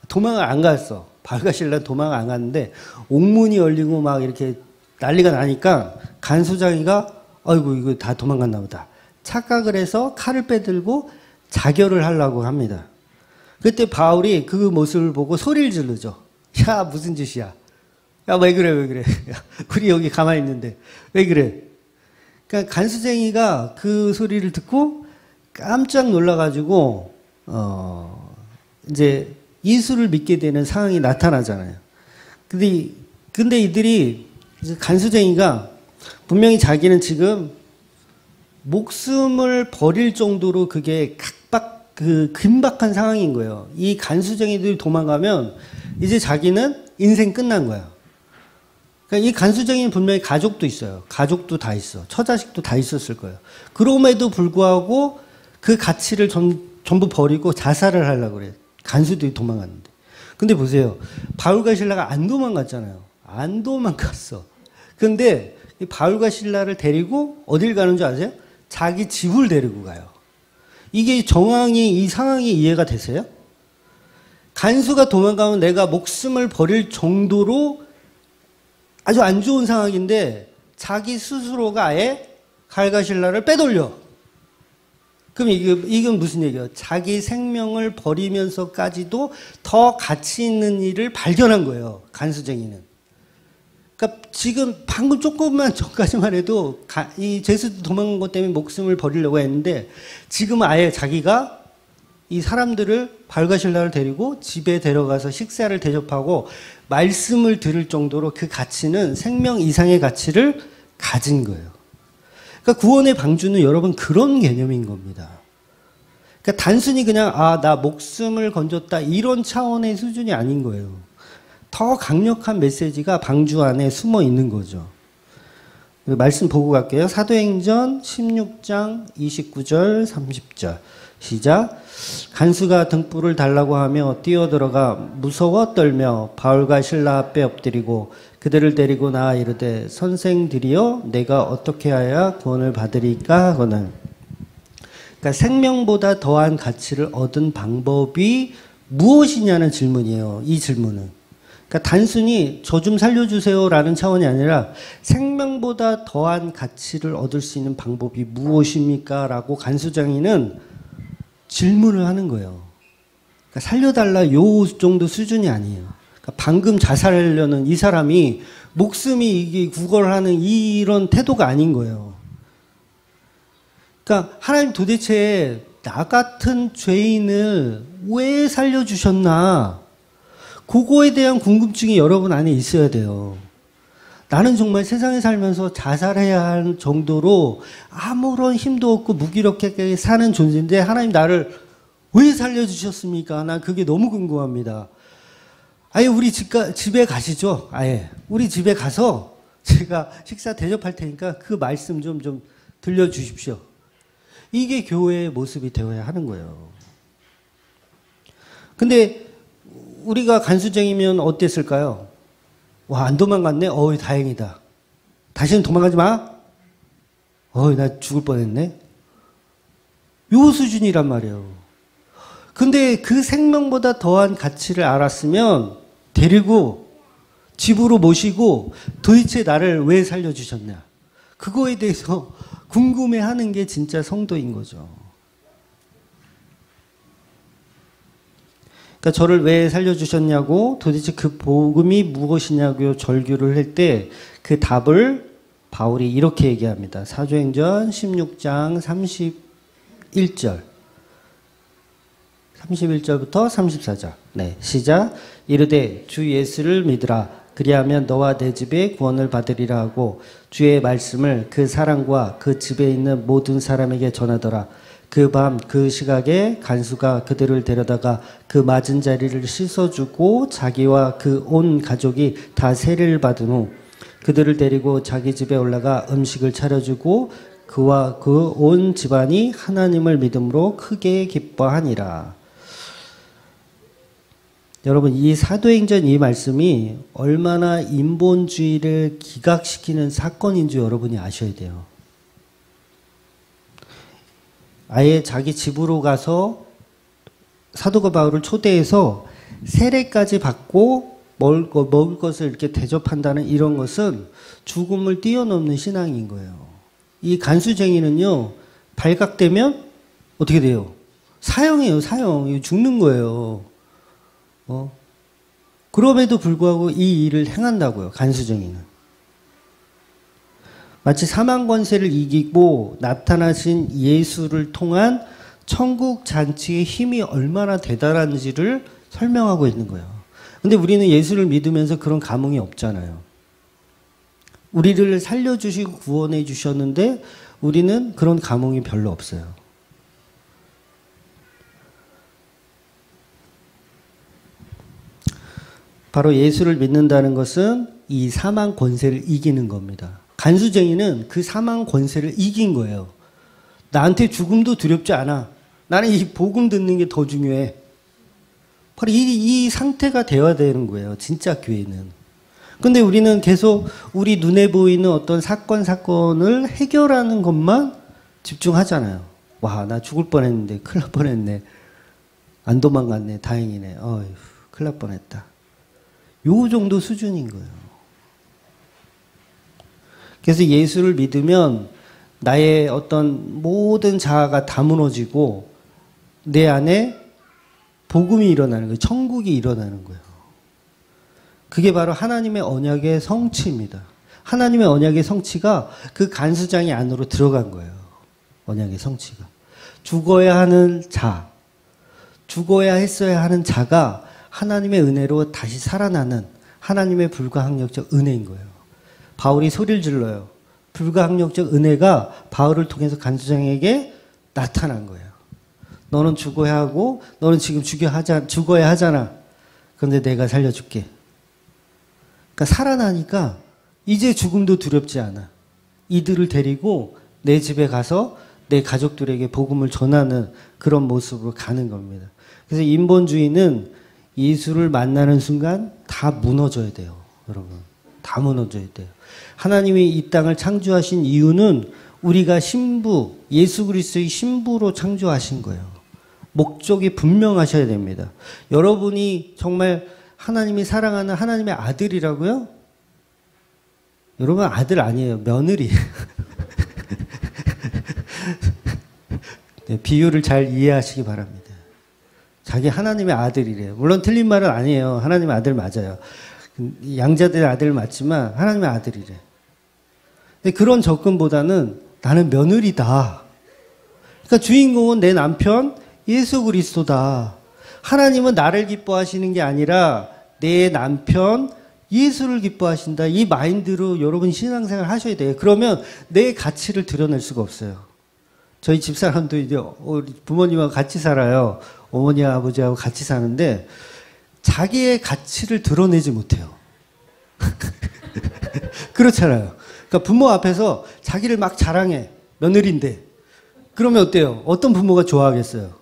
도망을 안 갔어. 바울과 실라 도망을 안 갔는데 옥문이 열리고 막 이렇게 난리가 나니까 간수장이가 아이고 이거 다 도망갔나 보다. 착각을 해서 칼을 빼들고 자결을 하려고 합니다. 그때 바울이 그 모습을 보고 소리를 지르죠. 야, 무슨 짓이야. 야, 왜 그래, 왜 그래. 야, 우리 여기 가만히 있는데 왜 그래. 그러니까 간수쟁이가 그 소리를 듣고 깜짝 놀라가지고 이제 예수를 믿게 되는 상황이 나타나잖아요. 근데 이들이 간수쟁이가 분명히 자기는 지금 목숨을 버릴 정도로 그게 긴박한 상황인 거예요. 이 간수쟁이들이 도망가면 이제 자기는 인생 끝난 거야. 그러니까 이 간수쟁이는 분명히 가족도 있어요. 가족도 다 있어. 처자식도 다 있었을 거예요. 그럼에도 불구하고 그 가치를 전부 버리고 자살을 하려고 그래요. 간수들이 도망갔는데. 근데 보세요. 바울과 실라가 안 도망갔잖아요. 안 도망갔어. 근데 이 바울과 실라를 데리고 어딜 가는 줄 아세요? 자기 집을 데리고 가요. 이게 이 상황이 이해가 되세요? 간수가 도망가면 내가 목숨을 버릴 정도로 아주 안 좋은 상황인데 자기 스스로가 아예 바울과 실라를 빼돌려. 그럼 이건 무슨 얘기예요? 자기 생명을 버리면서까지도 더 가치 있는 일을 발견한 거예요. 간수쟁이는. 그러니까 지금 방금 조금만 전까지만 해도 이 제수도 도망간 것 때문에 목숨을 버리려고 했는데 지금은 아예 자기가 이 사람들을 바울과 실라를 데리고 집에 데려가서 식사를 대접하고 말씀을 들을 정도로 그 가치는 생명 이상의 가치를 가진 거예요. 그러니까 구원의 방주는 여러분 그런 개념인 겁니다. 그러니까 단순히 그냥 나 목숨을 건졌다 이런 차원의 수준이 아닌 거예요. 더 강력한 메시지가 방주 안에 숨어 있는 거죠. 말씀 보고 갈게요. 사도행전 16장 29절 30절 시작. 간수가 등불을 달라고 하며 뛰어들어가 무서워 떨며 바울과 실라 앞에 엎드리고 그들을 데리고 나아 이르되 선생들이여 내가 어떻게 하여야 구원을 받으리까 하거늘. 그러니까 생명보다 더한 가치를 얻은 방법이 무엇이냐는 질문이에요. 이 질문은. 그러니까 단순히 저 좀 살려주세요라는 차원이 아니라 생명보다 더한 가치를 얻을 수 있는 방법이 무엇입니까? 라고 간수장이는 질문을 하는 거예요. 그러니까 살려달라 요 정도 수준이 아니에요. 그러니까 방금 자살하려는 이 사람이 목숨이 이게 구걸하는 이런 태도가 아닌 거예요. 그러니까 하나님 도대체 나 같은 죄인을 왜 살려주셨나? 그거에 대한 궁금증이 여러분 안에 있어야 돼요. 나는 정말 세상에 살면서 자살해야 할 정도로 아무런 힘도 없고 무기력하게 사는 존재인데 하나님 나를 왜 살려주셨습니까? 난 그게 너무 궁금합니다. 아예 우리 집에 가시죠. 아예 우리 집에 가서 제가 식사 대접할 테니까 그 말씀 좀 들려주십시오. 이게 교회의 모습이 되어야 하는 거예요. 근데 우리가 간수쟁이면 어땠을까요? 와, 안 도망갔네? 다행이다. 다시는 도망가지 마? 나 죽을 뻔했네? 요 수준이란 말이에요. 근데 그 생명보다 더한 가치를 알았으면 데리고 집으로 모시고 도대체 나를 왜 살려주셨냐? 그거에 대해서 궁금해하는 게 진짜 성도인 거죠. 그러니까 저를 왜 살려주셨냐고 도대체 그 복음이 무엇이냐고 절규를 할 때 그 답을 바울이 이렇게 얘기합니다. 사도행전 16장 31절 31절부터 34절 네, 시작. 이르되 주 예수를 믿으라. 그리하면 너와 내 집에 구원을 받으리라 하고 주의 말씀을 그 사람과 그 집에 있는 모든 사람에게 전하더라. 그 밤 그 시각에 간수가 그들을 데려다가 그 맞은 자리를 씻어주고 자기와 그 온 가족이 다 세례를 받은 후 그들을 데리고 자기 집에 올라가 음식을 차려주고 그와 그 온 집안이 하나님을 믿음으로 크게 기뻐하니라. 여러분 이 사도행전 이 말씀이 얼마나 인본주의를 기각시키는 사건인 줄 여러분이 아셔야 돼요. 아예 자기 집으로 가서 사도가 바울을 초대해서 세례까지 받고 먹을 것을 이렇게 대접한다는 이런 것은 죽음을 뛰어넘는 신앙인 거예요. 이 간수쟁이는요, 발각되면 어떻게 돼요? 사형이에요, 사형. 죽는 거예요. 그럼에도 불구하고 이 일을 행한다고요, 간수쟁이는. 마치 사망 권세를 이기고 나타나신 예수를 통한 천국 잔치의 힘이 얼마나 대단한지를 설명하고 있는 거예요. 근데 우리는 예수를 믿으면서 그런 감흥이 없잖아요. 우리를 살려주시고 구원해 주셨는데 우리는 그런 감흥이 별로 없어요. 바로 예수를 믿는다는 것은 이 사망 권세를 이기는 겁니다. 간수쟁이는 그 사망 권세를 이긴 거예요. 나한테 죽음도 두렵지 않아. 나는 이 복음 듣는 게 더 중요해. 바로 이 상태가 되어야 되는 거예요. 진짜 교회는. 근데 우리는 계속 우리 눈에 보이는 어떤 사건을 해결하는 것만 집중하잖아요. 와, 나 죽을 뻔했는데, 큰일 날 뻔했네. 안 도망갔네. 다행이네. 어휴, 큰일 날 뻔했다. 요 정도 수준인 거예요. 그래서 예수를 믿으면 나의 어떤 모든 자아가 다 무너지고 내 안에 복음이 일어나는 거예요. 천국이 일어나는 거예요. 그게 바로 하나님의 언약의 성취입니다. 하나님의 언약의 성취가 그 간수장의 안으로 들어간 거예요. 언약의 성취가. 죽어야 하는 자, 죽어야 했어야 하는 자가 하나님의 은혜로 다시 살아나는 하나님의 불가항력적 은혜인 거예요. 바울이 소리를 질러요. 불가항력적 은혜가 바울을 통해서 간수장에게 나타난 거예요. 너는 죽어야 하고 너는 지금 죽어야 하잖아. 그런데 내가 살려줄게. 그러니까 살아나니까 이제 죽음도 두렵지 않아. 이들을 데리고 내 집에 가서 내 가족들에게 복음을 전하는 그런 모습으로 가는 겁니다. 그래서 인본주의는 예수를 만나는 순간 다 무너져야 돼요. 여러분. 다 무너져야 돼요. 하나님이 이 땅을 창조하신 이유는 우리가 신부, 예수 그리스도의 신부로 창조하신 거예요. 목적이 분명하셔야 됩니다. 여러분이 정말 하나님이 사랑하는 하나님의 아들이라고요? 여러분 아들 아니에요. 며느리. 네, 비유를 잘 이해하시기 바랍니다. 자기 하나님의 아들이래요. 물론 틀린 말은 아니에요. 하나님의 아들 맞아요. 양자들의 아들 맞지만 하나님의 아들이래. 근데 그런 접근보다는 나는 며느리다. 그러니까 주인공은 내 남편 예수 그리스도다. 하나님은 나를 기뻐하시는 게 아니라 내 남편 예수를 기뻐하신다. 이 마인드로 여러분 신앙생활 하셔야 돼요. 그러면 내 가치를 드러낼 수가 없어요. 저희 집사람도 이제 부모님하고 같이 살아요. 어머니와 아버지하고 같이 사는데 자기의 가치를 드러내지 못해요. 그렇잖아요. 그러니까 부모 앞에서 자기를 막 자랑해. 며느리인데. 그러면 어때요? 어떤 부모가 좋아하겠어요?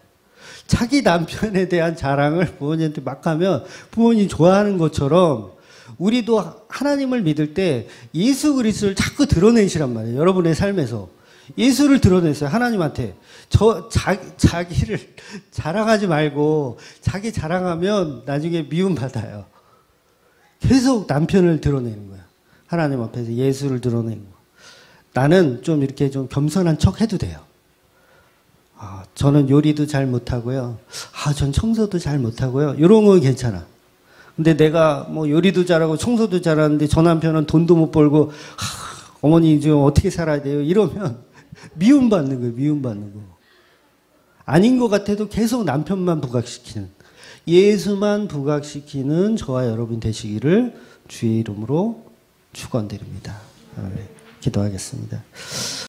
자기 남편에 대한 자랑을 부모님한테 막 하면 부모님이 좋아하는 것처럼 우리도 하나님을 믿을 때 예수 그리스도를 자꾸 드러내시란 말이에요. 여러분의 삶에서. 예수를 드러냈어요. 하나님한테. 자기를 자랑하지 말고 자기 자랑하면 나중에 미움받아요. 계속 남편을 드러내는 거야. 하나님 앞에서 예수를 드러내는 거야. 나는 좀 이렇게 좀 겸손한 척 해도 돼요. 저는 요리도 잘 못하고요. 전 청소도 잘 못하고요. 이런 건 괜찮아. 근데 내가 뭐 요리도 잘하고 청소도 잘하는데 저 남편은 돈도 못 벌고 어머니 지금 어떻게 살아야 돼요? 이러면 미움받는 거예요. 미움받는 거. 아닌 것 같아도 계속 남편만 부각시키는, 예수만 부각시키는 저와 여러분 되시기를 주의 이름으로 축원드립니다. 기도하겠습니다.